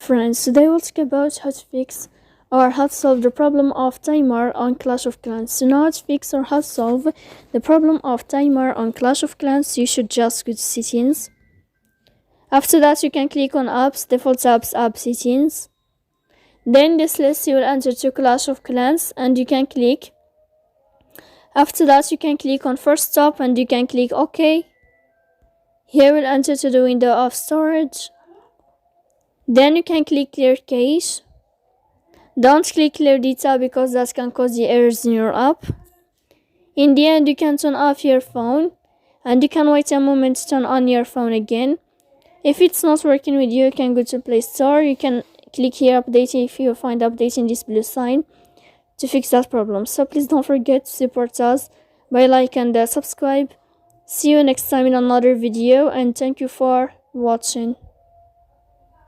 friends, today we'll talk about how to fix or how to solve the problem of timer on Clash of Clans. To know how to fix or how to solve the problem of timer on Clash of Clans, you should just go to settings. After that, you can click on apps, default apps, app settings. Then this list you will enter to Clash of Clans and you can click. After that, you can click on first stop and you can click OK. Here we'll enter to the window of storage. Then you can click clear cache. Don't click clear data because that can cause the errors in your app. In the end, you can turn off your phone and you can wait a moment to turn on your phone again. If it's not working with you, you can go to Play Store. You can click here update if you find update in this blue sign to fix that problem. So please don't forget to support us by like and subscribe. See you next time in another video and thank you for watching.